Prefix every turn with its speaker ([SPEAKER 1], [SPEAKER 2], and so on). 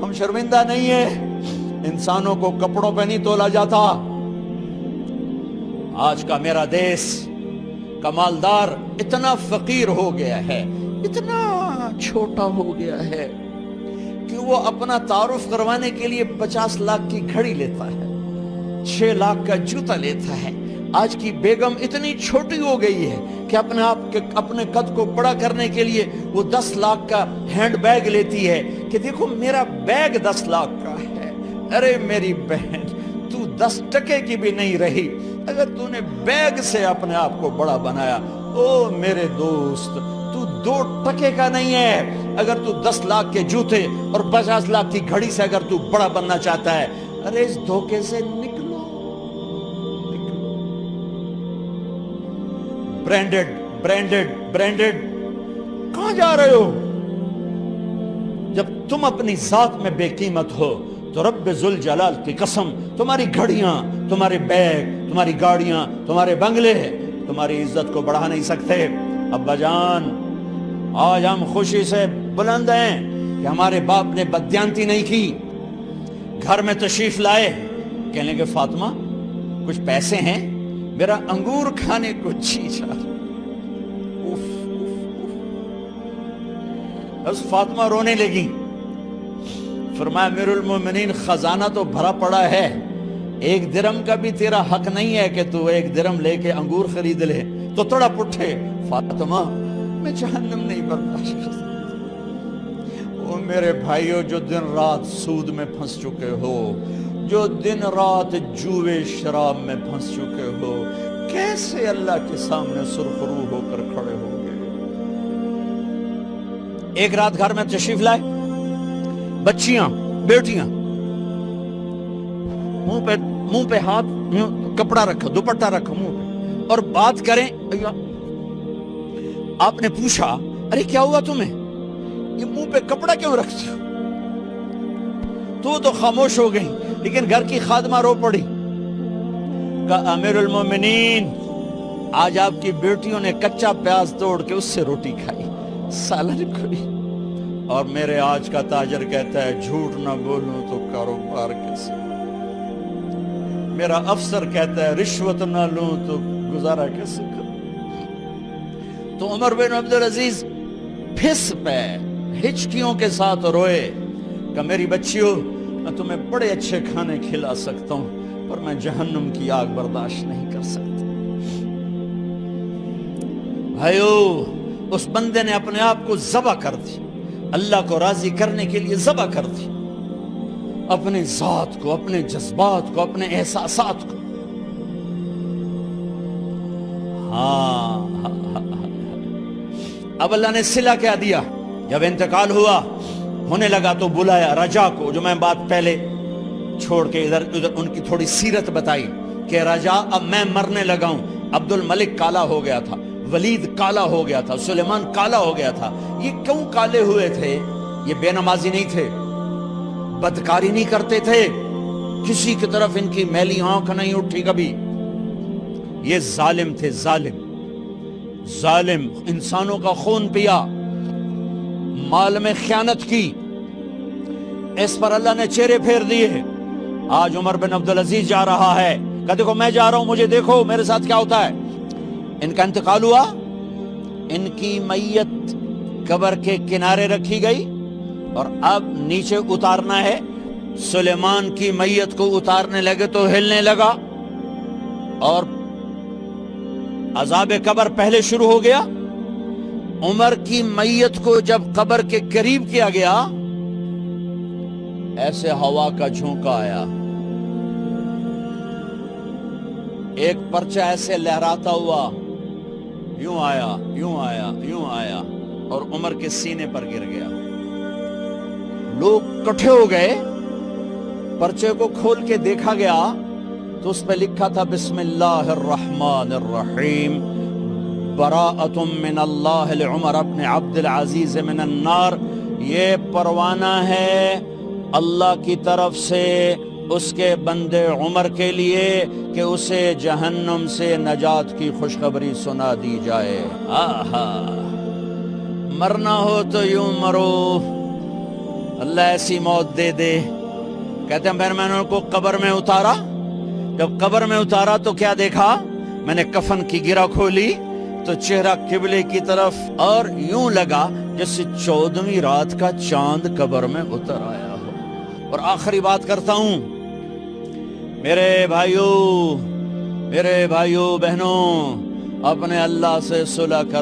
[SPEAKER 1] ہم شرمندہ نہیں ہیں، انسانوں کو کپڑوں پہ نہیں تولا جاتا۔ آج کا میرا دیس کا مالدار اتنا فقیر ہو گیا ہے، اتنا چھوٹا ہو گیا ہے کہ وہ اپنا تعارف کروانے کے لیے 50 لاکھ کی گھڑی لیتا ہے، 6 لاکھ کا جوتا لیتا ہے۔ آج کی بیگم اتنی چھوٹی ہو گئی ہے کہ اپنے قد کو بڑا کرنے کے لیے وہ 10 لاکھ کا ہینڈ بیگ لیتی ہے کہ دیکھو میرا بیگ 10 لاکھ کا ہے۔ ارے میری بہن، تو 10 ٹکے کی بھی نہیں رہی اگر تو نے بیگ سے اپنے آپ کو بڑا بنایا۔ او میرے دوست، تو 2 ٹکے کا نہیں ہے اگر تو 10 لاکھ کے جوتے اور 50 لاکھ کی گھڑی سے اگر تو بڑا بننا چاہتا ہے۔ ارے اس دھوکے سے نکلو۔ برینڈڈ برینڈڈ برینڈڈ، کہاں جا رہے ہو؟ جب تم اپنی ذات میں بے قیمت ہو تو رب ذوالجلال کی قسم، تمہاری گھڑیاں، تمہارے بیگ، تمہاری گاڑیاں، تمہارے بنگلے تمہاری عزت کو بڑھا نہیں سکتے۔ ابا جان، آج ہم خوشی سے بلند ہیں کہ ہمارے باپ نے بددیانتی نہیں کی۔ گھر میں تشریف لائے، کہنے لگے فاطمہ کچھ پیسے ہیں، میرا انگور کھانے کو جی چاہ رہا۔ بس فاطمہ رونے لگی۔ فرمایا امیر المومنین، خزانہ تو بھرا پڑا ہے، 1 درہم کا بھی تیرا حق نہیں ہے کہ تو 1 درہم لے کے انگور خرید لے۔ تو تڑپ اٹھے، فاطمہ میں جہنم نہیں برداشت کر سکتا۔ وہ میرے بھائیو جو دن رات سود میں پھنس چکے ہو، جو دن رات جوے شراب میں پھنس چکے ہو، کیسے اللہ کے سامنے سرخرو ہو کر کھڑے ہو گئے؟ ایک رات گھر میں تشریف لائے، بچیاں، بیٹیاں، منہ پہ ہاتھ، کپڑا رکھا، دوپٹہ رکھا منہ پہ، اور بات کریں۔ آپ نے پوچھا ارے کیا ہوا تمہیں، یہ منہ پہ کپڑا کیوں رکھتے ہو؟ تو خاموش ہو گئی، لیکن گھر کی خادمہ رو پڑی۔ کہا امیر المومنین، آج آپ کی بیٹیوں نے کچا پیاز توڑ کے اس سے روٹی کھائی، سالن کھائی، اور میرے آج کا تاجر کہتا ہے جھوٹ نہ بولوں تو کاروبار کیسے؟ میرا افسر کہتا ہے رشوت نہ لوں تو گزارا کیسے کروں؟ تو عمر بن عبدالعزیز پھس پہ ہچکیوں کے ساتھ روئے کہ میری بچیوں، میں تمہیں بڑے اچھے کھانے کھلا سکتا ہوں پر میں جہنم کی آگ برداشت نہیں کر سکتا۔ بھائیو، اس بندے نے اپنے آپ کو ذبح کر دی، اللہ کو راضی کرنے کے لیے ذبح کر دی، اپنے ذات کو، اپنے جذبات کو، اپنے احساسات کو۔ اب اللہ نے صلہ کیا دیا، جب انتقال ہونے لگا تو بلایا رجا کو، جو میں بات پہلے چھوڑ کے ادھر ان کی تھوڑی سیرت بتائی کہ رجا اب میں مرنے لگا ہوں۔ عبد الملک کالا ہو گیا تھا، ولید کالا ہو گیا تھا، سلیمان کالا ہو گیا تھا۔ یہ کیوں کالے ہوئے تھے؟ یہ بے نمازی نہیں تھے، بدکاری نہیں کرتے تھے، کسی کی طرف ان کی میلی آنکھ نہیں اٹھی کبھی۔ یہ ظالم تھے، ظالم، انسانوں کا خون پیا، مال میں خیانت کی، اس پر اللہ نے چہرے پھیر دیے۔ آج عمر بن عبدالعزیز جا رہا ہے کہ دیکھو میں جا رہا ہوں، مجھے دیکھو میرے ساتھ کیا ہوتا ہے۔ ان کا انتقال ہوا، ان کی میت قبر کے کنارے رکھی گئی اور اب نیچے اتارنا ہے۔ سلیمان کی میت کو اتارنے لگے تو ہلنے لگا اور عذاب قبر پہلے شروع ہو گیا۔ عمر کی میت کو جب قبر کے قریب کیا گیا، ایسے ہوا کا جھونکا آیا، ایک پرچہ ایسے لہراتا ہوا یوں آیا، یوں آیا، یوں آیا اور عمر کے سینے پر گر گیا۔ لوگ کٹھے ہو گئے، پرچے کو کھول کے دیکھا گیا تو اس پہ لکھا تھا بسم اللہ الرحمن الرحیم، براءۃ من اللہ لعمر بن عبد العزیز من النار۔ یہ پروانہ ہے اللہ کی طرف سے اس کے بندے عمر کے لیے کہ اسے جہنم سے نجات کی خوشخبری سنا دی جائے۔ آہا، مرنا ہو تو یوں مرو، اللہ ایسی موت دے دے. کہتے ہیں پھر میں نے ان کو قبر میں اتارا. جب قبر میں اتارا تو کیا دیکھا؟ میں نے کفن کی گرہ کھولی تو چہرہ قبلے کی طرف، اور یوں لگا جیسے 14ویں رات کا چاند قبر میں اتر آیا ہو. اور آخری بات کرتا ہوں، میرے بھائیوں بہنوں، اپنے اللہ سے صلح کر